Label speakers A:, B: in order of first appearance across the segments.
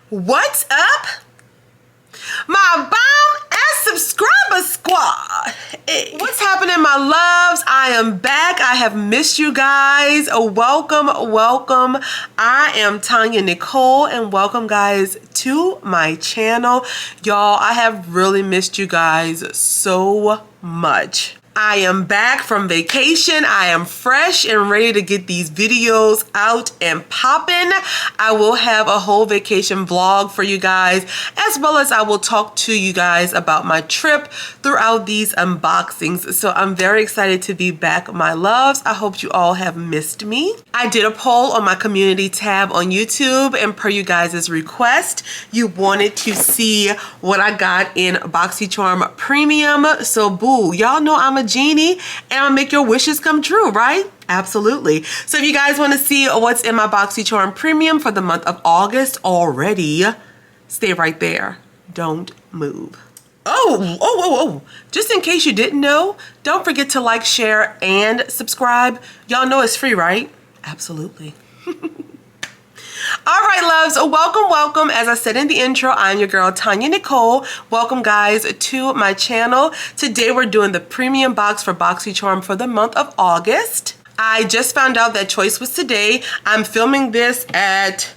A: What's up, my bomb and subscriber squad? Hey. What's happening, my loves? I am back. I have missed you guys. Welcome. I am Tonyanicole, and welcome guys to my channel. Y'all, I have really missed you guys so much. I am back from vacation. I am fresh and ready to get these videos out and popping. I will have a whole vacation vlog for you guys, as well as I will talk to you guys about my trip throughout these unboxings. So I'm very excited to be back, my loves. I hope you all have missed me. I did a poll on my community tab on YouTube, and per you guys' request, you wanted to see what I got in Boxycharm Premium. So boo, y'all know I'm a genie and I'll make your wishes come true, right? Absolutely. So if you guys want to see what's in my Boxycharm Premium for the month of August already, stay right there. Don't move. Oh, just in case you didn't know, don't forget to like, share, and subscribe. Y'all know it's free, right? Absolutely. All right, loves, welcome. As I said in the intro, I'm your girl, Tonyanicole. Welcome, guys, to my channel. Today, we're doing the premium box for Boxycharm for the month of August. I just found out that choice was today. I'm filming this at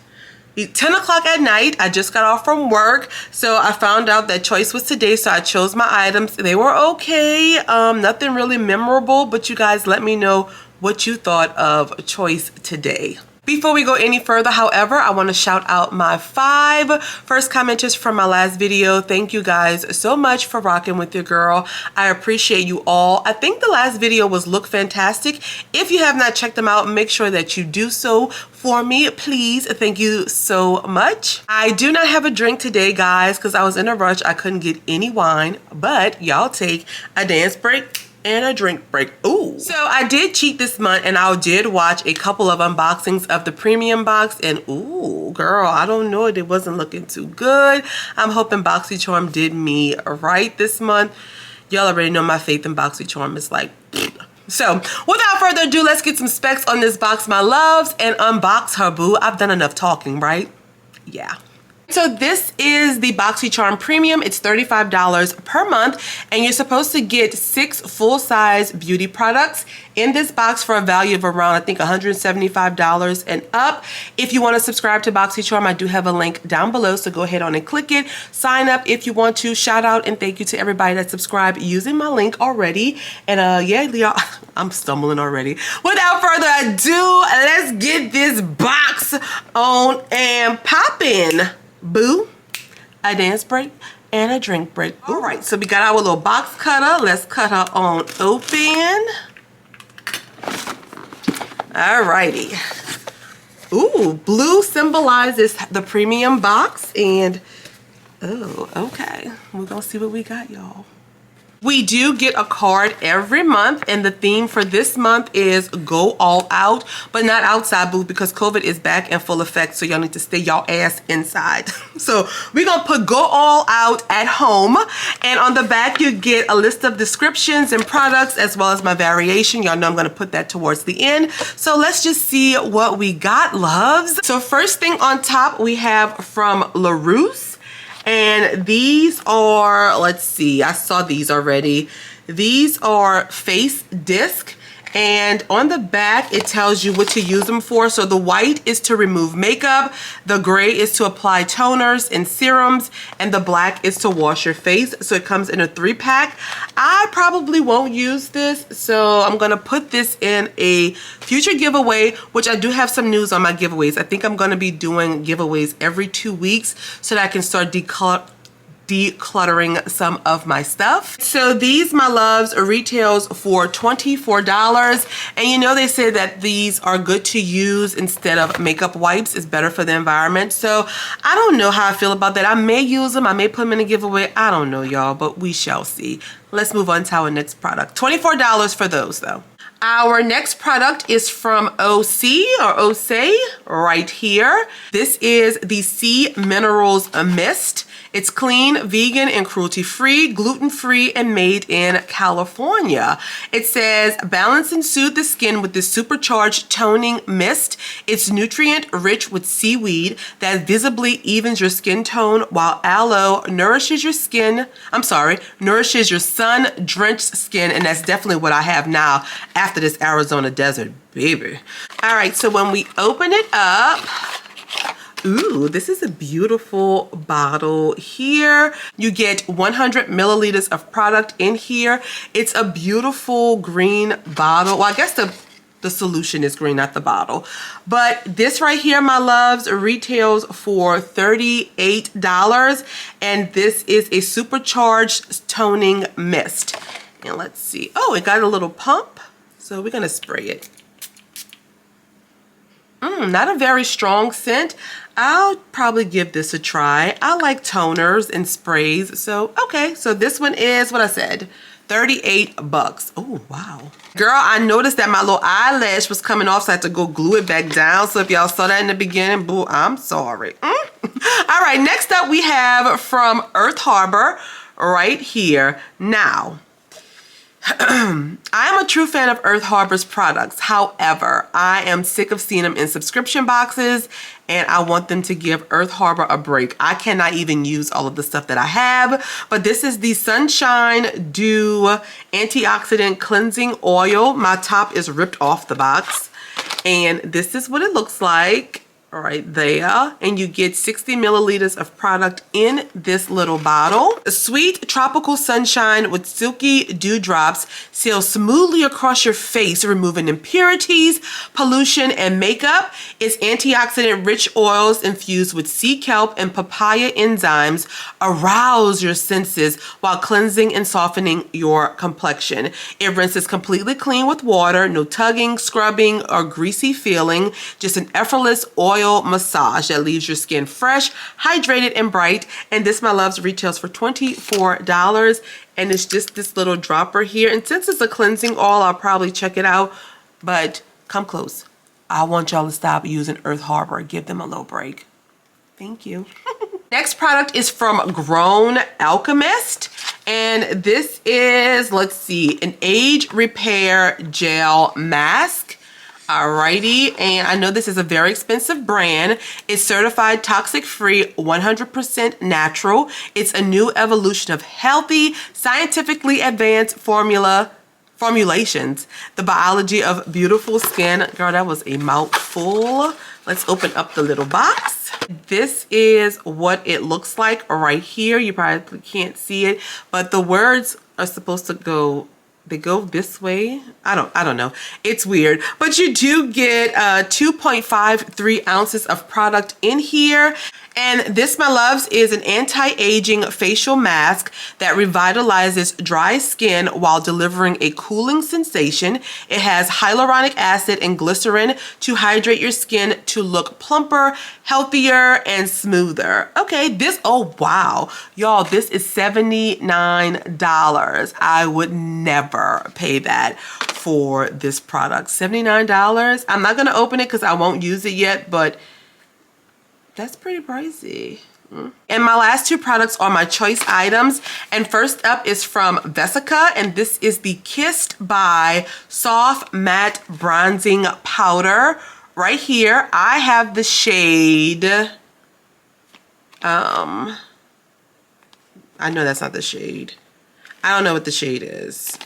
A: 10 o'clock at night. I just got off from work, so I found out that choice was today, so I chose my items. They were okay, nothing really memorable, but you guys let me know what you thought of choice today. Before we go any further, however, I want to shout out my 5 first commenters from my last video. Thank you guys so much for rocking with your girl. I appreciate you all. I think the last video was Look Fantastic. If you have not checked them out, make sure that you do so for me, please. Thank you so much. I do not have a drink today, guys, because I was in a rush. I couldn't get any wine, but y'all take a dance break and a drink break. Ooh. So I did cheat this month, and I did watch a couple of unboxings of the premium box, and ooh, girl, I don't know, it wasn't looking too good. I'm hoping Boxycharm did me right this month. Y'all already know my faith in Boxycharm is like, so without further ado, let's get some specs on this box, my loves, and unbox her, boo. I've done enough talking, right? Yeah. So this is the Boxycharm Premium. It's $35 per month, and you're supposed to get 6 full-size beauty products in this box for a value of around, I think, $175 and up. If you want to subscribe to Boxycharm, I do have a link down below, so go ahead on and click it. Sign up if you want to. Shout out and thank you to everybody that subscribed using my link already. And yeah, Leo, I'm stumbling already. Without further ado, let's get this box on and poppin'. Boo, a dance break and a drink break. All right, so we got our little box cutter. Let's cut her on open. All righty. Ooh, blue symbolizes the premium box, and oh, okay. We're gonna see what we got, y'all. We do get a card every month, and the theme for this month is Go All Out, but not outside, boo, because COVID is back in full effect, so y'all need to stay y'all ass inside. So we're gonna put Go All Out at home, and on the back you get a list of descriptions and products, as well as my variation. Y'all know I'm gonna put that towards the end. So let's just see what we got, loves. So first thing on top, we have from LaRousse. And these are, let's see, I saw these already. These are face disc, and on the back it tells you what to use them for. So the white is to remove makeup, the gray is to apply toners and serums, and the black is to wash your face. So it comes in a 3-pack. I probably won't use this, so I'm gonna put this in a future giveaway, which I do have some news on my giveaways. I think I'm gonna be doing giveaways every 2 weeks so that I can start decluttering some of my stuff. So these, my loves, retails for $24, and you know they say that these are good to use instead of makeup wipes. It's better for the environment. So I don't know how I feel about that. I may use them, I may put them in a giveaway, I don't know, y'all, but we shall see. Let's move on to our next product. $24 for those, though. Our next product is from OC or OSE right here. This is the Sea Minerals Mist. It's clean, vegan, and cruelty-free, gluten-free, and made in California. It says, balance and soothe the skin with this supercharged toning mist. It's nutrient-rich with seaweed that visibly evens your skin tone, while aloe nourishes your sun-drenched skin, and that's definitely what I have now after this Arizona desert, baby. All right, so when we open it up, ooh, this is a beautiful bottle here. You get 100 milliliters of product in here. It's a beautiful green bottle. Well, I guess the solution is green, not the bottle. But this right here, my loves, retails for $38. And this is a supercharged toning mist. And let's see. Oh, it got a little pump. So we're gonna spray it. Not a very strong scent. I'll probably give this a try. I like toners and sprays. So, okay. So this one is what I said, 38 bucks. Oh, wow. Girl, I noticed that my little eyelash was coming off, so I had to go glue it back down. So if y'all saw that in the beginning, boo, I'm sorry. All right, next up we have from Earth Harbor right here. Now, I am a true fan of Earth Harbor's products. However, I am sick of seeing them in subscription boxes, and I want them to give Earth Harbor a break. I cannot even use all of the stuff that I have, but this is the Sunshine Dew Antioxidant Cleansing Oil. My top is ripped off the box, and this is what it looks like right there. And you get 60 milliliters of product in this little bottle. Sweet tropical sunshine with silky dewdrops sails smoothly across your face, removing impurities, pollution, and makeup. Its antioxidant rich oils infused with sea kelp and papaya enzymes arouse your senses while cleansing and softening your complexion. It rinses completely clean with water, no tugging, scrubbing, or greasy feeling, just an effortless oil massage that leaves your skin fresh, hydrated, and bright. And this, my loves, retails for $24. And it's just this little dropper here. And since it's a cleansing oil, I'll probably check it out. But come close. I want y'all to stop using Earth Harbor. Give them a little break. Thank you. Next product is from Grown Alchemist. And this is, let's see, an age repair gel mask. Alrighty, and I know this is a very expensive brand. It's certified toxic-free, 100% natural. It's a new evolution of healthy, scientifically advanced formulations. The biology of beautiful skin. Girl, that was a mouthful. Let's open up the little box. This is what it looks like right here. You probably can't see it, but the words are supposed to go, they go this way. I don't know. It's weird, but you do get 2.53 ounces of product in here. And this, my loves, is an anti-aging facial mask that revitalizes dry skin while delivering a cooling sensation. It has hyaluronic acid and glycerin to hydrate your skin to look plumper, healthier, and smoother. Okay, this, oh wow. Y'all, this is $79. I would never pay that for this product. $79. I'm not gonna open it because I won't use it yet, but that's pretty pricey. And my last two products are my choice items. And first up is from Vesica, and this is the Kissed by Soft Matte Bronzing Powder. Right here, I have the shade, I know that's not the shade. I don't know what the shade is.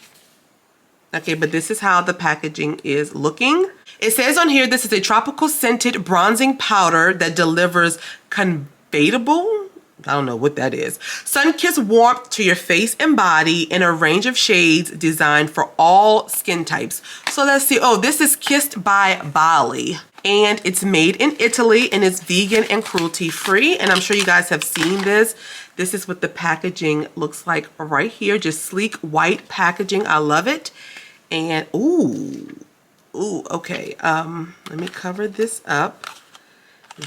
A: Okay, but this is how the packaging is looking. It says on here, this is a tropical scented bronzing powder that delivers conveyable, I don't know what that is, sun-kissed warmth to your face and body in a range of shades designed for all skin types. So let's see. Oh, this is Kissed by Bali. And it's made in Italy, and it's vegan and cruelty-free. And I'm sure you guys have seen this. This is what the packaging looks like right here. Just sleek white packaging. I love it. And ooh, okay. Let me cover this up.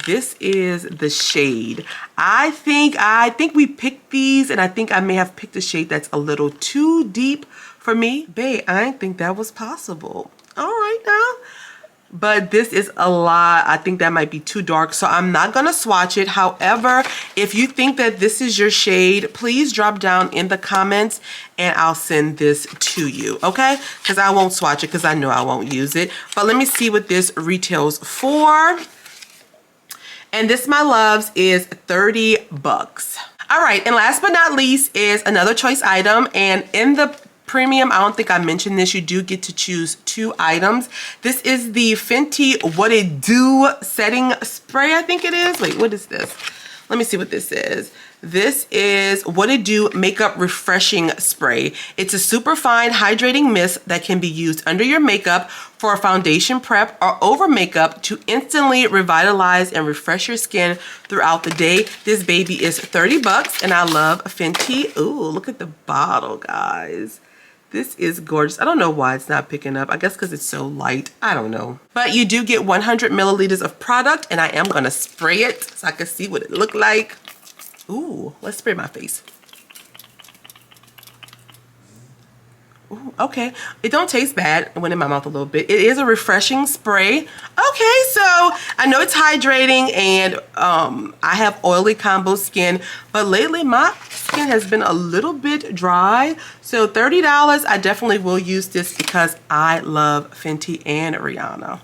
A: This is the shade. I think we picked these, and I think I may have picked a shade that's a little too deep for me. Babe, I didn't think that was possible. All right now. But this is a lot. I think that might be too dark, so I'm not gonna swatch it. However, if you think that this is your shade, please drop down in the comments and I'll send this to you, okay? Because I won't swatch it because I know I won't use it. But let me see what this retails for. And this, my loves, is 30 bucks. All right, and last but not least is another choice item. And in the premium, I don't think I mentioned this, you do get to choose 2 items. This is the Fenty What It Do setting spray, I think it is. Wait, what is this? Let me see what this is. This is What It Do Makeup Refreshing Spray. It's a super fine hydrating mist that can be used under your makeup for a foundation prep or over makeup to instantly revitalize and refresh your skin throughout the day. This baby is 30 bucks and I love Fenty. Ooh, look at the bottle, guys. This is gorgeous. I don't know why it's not picking up. I guess because it's so light. I don't know. But you do get 100 milliliters of product, and I am going to spray it so I can see what it looked like. Ooh, let's spray my face. Ooh, okay. It don't taste bad. It went in my mouth a little bit. It is a refreshing spray. Okay, so I know it's hydrating, and I have oily combo skin, but lately my skin has been a little bit dry. So $30, I definitely will use this because I love Fenty and Rihanna.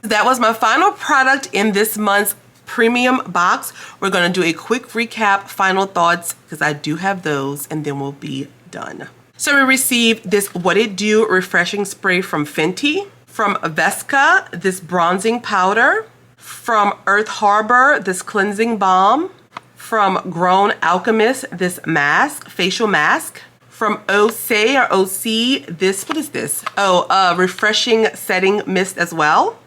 A: That was my final product in this month's premium box. We're going to do a quick recap, final thoughts, because I do have those, and then we'll be done. So we received this What It Do refreshing spray from Fenty, from Vesca, this bronzing powder, from Earth Harbor, this cleansing balm, from Grown Alchemist, this mask, facial mask, from OC or OC, this, what is this? Oh, refreshing setting mist as well,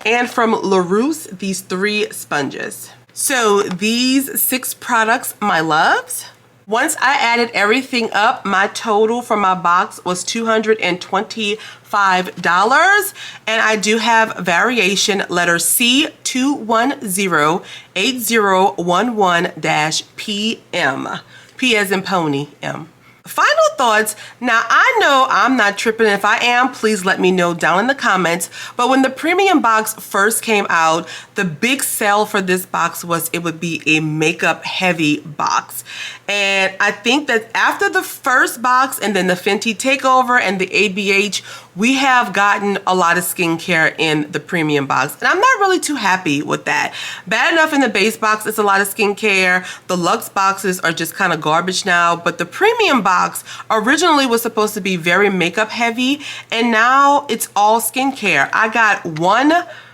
A: and from LaRousse, these 3 sponges. So these 6 products, my loves. Once I added everything up, my total for my box was $225. And I do have variation letter C2108011-PM. P as in pony, M. Final thoughts. Now, I know I'm not tripping. If I am, please let me know down in the comments. But when the premium box first came out, the big sell for this box was it would be a makeup heavy box. And I think that after the first box and then the Fenty takeover and the ABH, we have gotten a lot of skincare in the premium box. And I'm not really too happy with that. Bad enough in the base box, it's a lot of skincare. The luxe boxes are just kind of garbage now. But the premium box originally was supposed to be very makeup heavy. And now it's all skincare. I got 1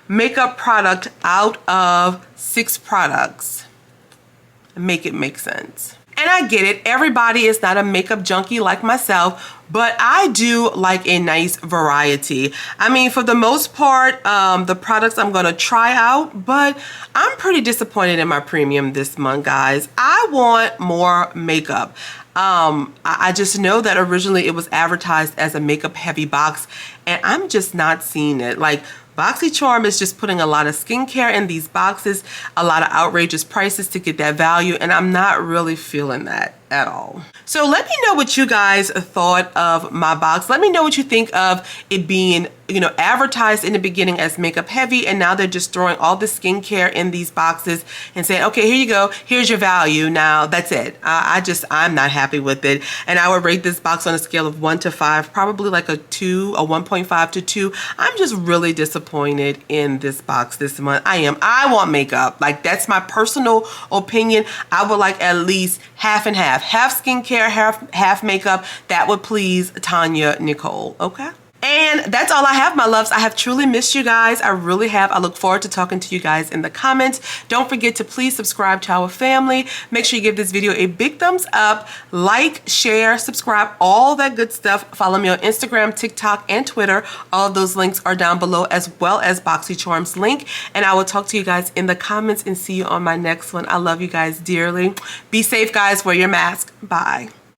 A: makeup product out of 6 products. Make it make sense. And I get it, everybody is not a makeup junkie like myself, but I do like a nice variety. I mean, for the most part, the products I'm gonna try out, but I'm pretty disappointed in my premium this month, guys. I want more makeup. I just know that originally it was advertised as a makeup heavy box, and I'm just not seeing it. Like, Boxycharm is just putting a lot of skincare in these boxes, a lot of outrageous prices to get that value, and I'm not really feeling that at all. So let me know what you guys thought of my box. Let me know what you think of it being, you know, advertised in the beginning as makeup heavy, and now they're just throwing all the skincare in these boxes and saying, okay, here you go, here's your value. Now that's it. I'm not happy with it, and I would rate this box on a scale of 1 to 5, probably like a 2, a 1.5 to 2. I'm just really disappointed in this box this month. I want makeup. Like, that's my personal opinion. I would like at least half and half skincare, half makeup. That would please Tonyanicole, okay? And that's all I have, my loves. I have truly missed you guys. I really have. I look forward to talking to you guys in the comments. Don't forget to please subscribe to our family. Make sure you give this video a big thumbs up, like, share, subscribe, all that good stuff. Follow me on Instagram, TikTok, and Twitter. All of those links are down below, as well as Boxycharm's link. And I will talk to you guys in the comments and see you on my next one. I love you guys dearly. Be safe, guys. Wear your mask. Bye.